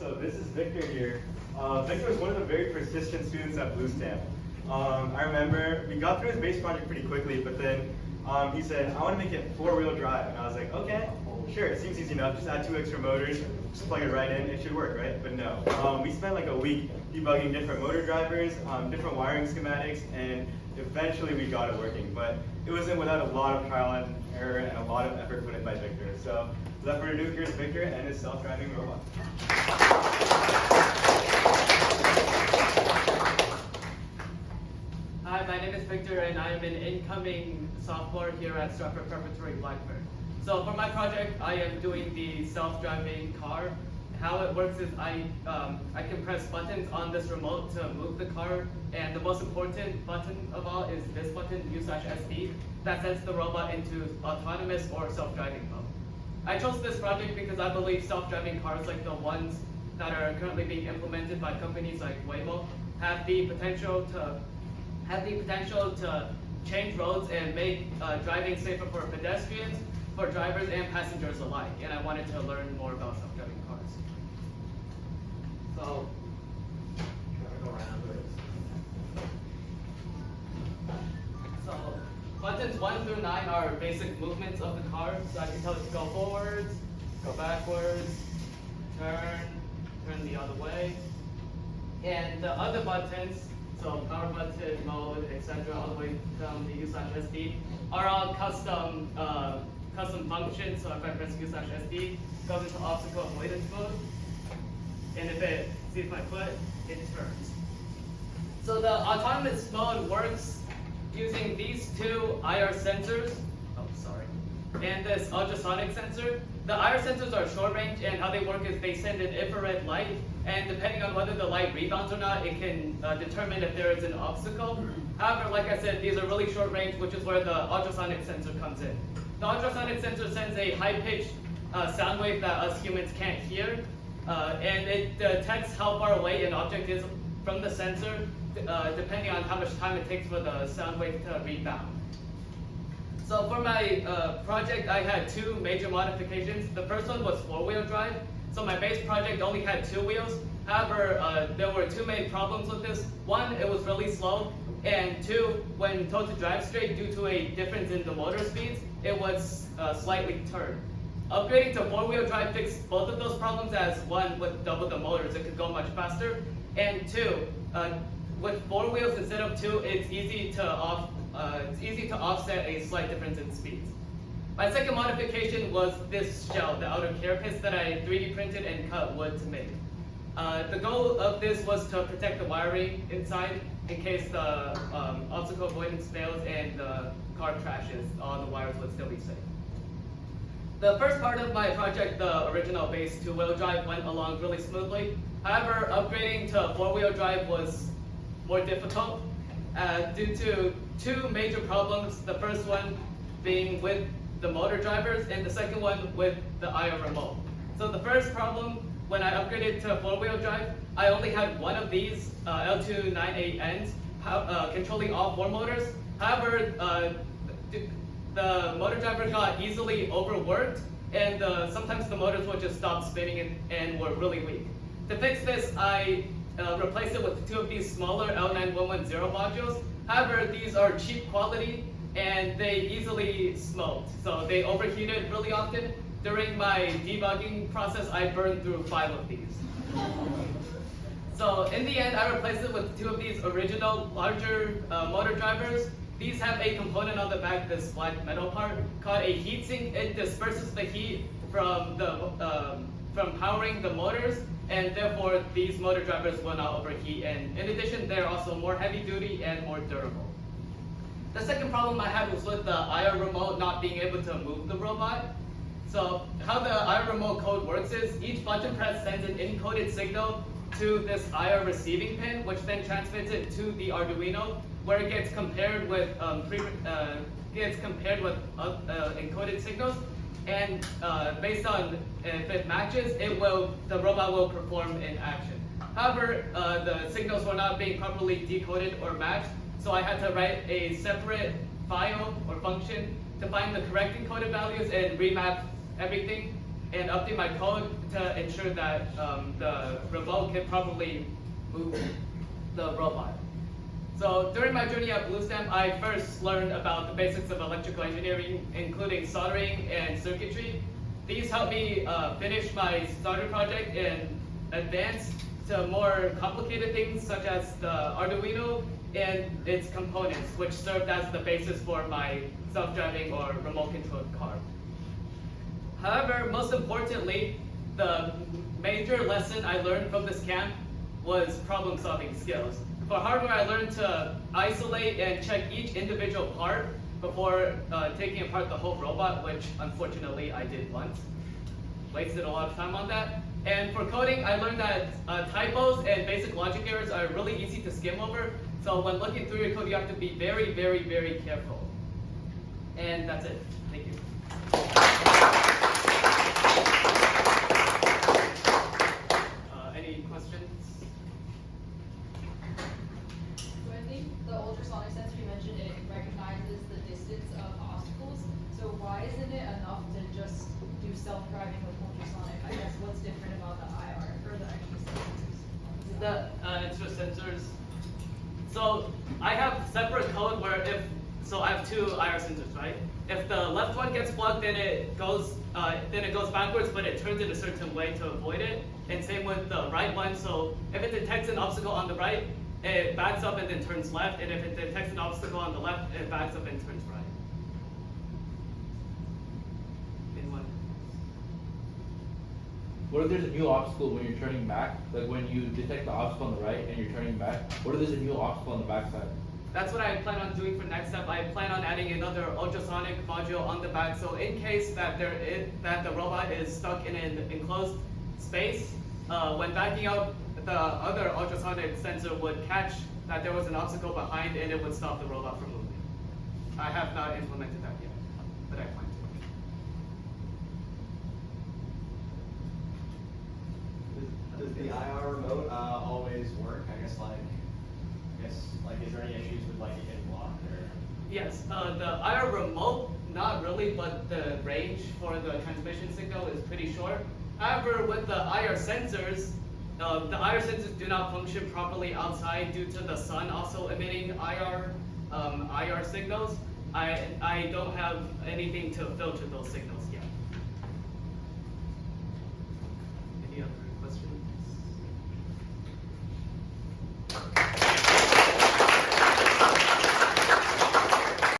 So this is Victor here. Victor was one of the very persistent students at Bluestamp. I remember we got through his base project pretty quickly, but then he said, I want to make it 4-wheel drive. And I was like, okay, sure, it seems easy enough. Just add 2 extra motors, just plug it right in, it should work, right? But no. We spent like a week debugging different motor drivers, different wiring schematics, and eventually we got it working. But it wasn't without a lot of trial and error and a lot of effort put in by Victor. So without further ado, here's Victor and his self-driving robot. Hi, my name is Victor, and I am an incoming sophomore here at Stratford Preparatory Blackburn. So for my project, I am doing the self-driving car. How it works is I can press buttons on this remote to move the car, and the most important button of all is this button, U/SD, that sets the robot into autonomous or self-driving mode. I chose this project because I believe self-driving cars like the ones that are currently being implemented by companies like Waymo have the potential to change roads and make driving safer for pedestrians, for drivers and passengers alike. And I wanted to learn more about self-driving cars. So, go around with it. So, buttons 1 through 9 are basic movements of the car. So I can tell it to go forwards, go backwards, turn the other way. And the other buttons, so power button, mode, etc., all the way down the U/SD, are all custom functions. So if I press U/SD, it goes into obstacle avoidance mode. And if it sees my foot, it turns. So the autonomous mode works using these 2 IR sensors. And this ultrasonic sensor. The IR sensors are short range, and how they work is they send an infrared light, and depending on whether the light rebounds or not, it can determine if there is an obstacle. However, like I said, these are really short range, which is where the ultrasonic sensor comes in. The ultrasonic sensor sends a high-pitched sound wave that us humans can't hear, and it detects how far away an object is from the sensor, depending on how much time it takes for the sound wave to rebound. So for my project, I had 2 major modifications. The first one was 4-wheel drive. So my base project only had 2 wheels. However, there were 2 main problems with this. 1, it was really slow. And 2, when told to drive straight due to a difference in the motor speeds, it was slightly turned. Upgrading to 4-wheel drive fixed both of those problems, as 1, with double the motors, it could go much faster. And 2, with 4 wheels instead of 2, it's easy to offset a slight difference in speeds. My second modification was this shell, the outer carapace that I 3D printed and cut wood to make. The goal of this was to protect the wiring inside in case the obstacle avoidance fails and the car crashes, all the wires would still be safe. The first part of my project, the original base 2-wheel drive, went along really smoothly. However, upgrading to 4-wheel drive was more difficult due to 2 major problems. The first one being with the motor drivers, and the second one with the IR remote. So the first problem, when I upgraded to 4-wheel drive, I only had one of these L298Ns controlling all 4 motors. However, the motor driver got easily overworked, and sometimes the motors would just stop spinning and were really weak. To fix this, I replaced it with 2 of these smaller L9110 modules. However, these are cheap quality, and they easily smoked. So they overheated really often. During my debugging process, I burned through 5 of these. So in the end, I replaced it with 2 of these original larger motor drivers. These have a component on the back, this black metal part, called a heatsink. It disperses the heat from powering the motors, and therefore these motor drivers will not overheat. And in addition, they're also more heavy duty and more durable. The second problem I had was with the IR remote not being able to move the robot. So how the IR remote code works is each button press sends an encoded signal to this IR receiving pin, which then transmits it to the Arduino, where it gets compared with encoded signals, and based on if it matches, the robot will perform in action. However, the signals were not being properly decoded or matched, so I had to write a separate file or function to find the correct encoded values and remap everything and update my code to ensure that the remote can properly move the robot. So during my journey at Bluestamp, I first learned about the basics of electrical engineering, including soldering and circuitry. These helped me finish my starter project and advance to more complicated things such as the Arduino and its components, which served as the basis for my self-driving or remote-controlled car. However, most importantly, the major lesson I learned from this camp was problem-solving skills. For hardware, I learned to isolate and check each individual part before taking apart the whole robot, which unfortunately I did once. Wasted a lot of time on that. And for coding, I learned that typos and basic logic errors are really easy to skim over. So when looking through your code, you have to be very, very, very careful. And that's it. Thank you. Any questions? So I think the ultrasonic sensor you mentioned, it recognizes the distance of obstacles. So why isn't it enough to just do self-driving with ultrasonic? I guess what's different about the IR or the extra sensors? The extra sensors. So I have separate code where so I have two IR sensors, right? If the left one gets plugged, then it goes backwards, but it turns in a certain way to avoid it. And same with the right one. So if it detects an obstacle on the right, it backs up and then turns left. And if it detects an obstacle on the left, it backs up and turns right. Anyone? What if there's a new obstacle when you're turning back? Like when you detect the obstacle on the right and you're turning back, what if there's a new obstacle on the back side? That's what I plan on doing for next step. I plan on adding another ultrasonic module on the back. So in case that the robot is stuck in an enclosed space, when backing up, the other ultrasonic sensor would catch that there was an obstacle behind and it would stop the robot from moving. I have not implemented that yet, but I plan to. Does the IR remote always work? I guess is there any issues with like it getting blocked or? Yes, the IR remote, not really, but the range for the transmission signal is pretty short. However, with the IR sensors do not function properly outside due to the sun also emitting IR signals. I don't have anything to filter those signals yet.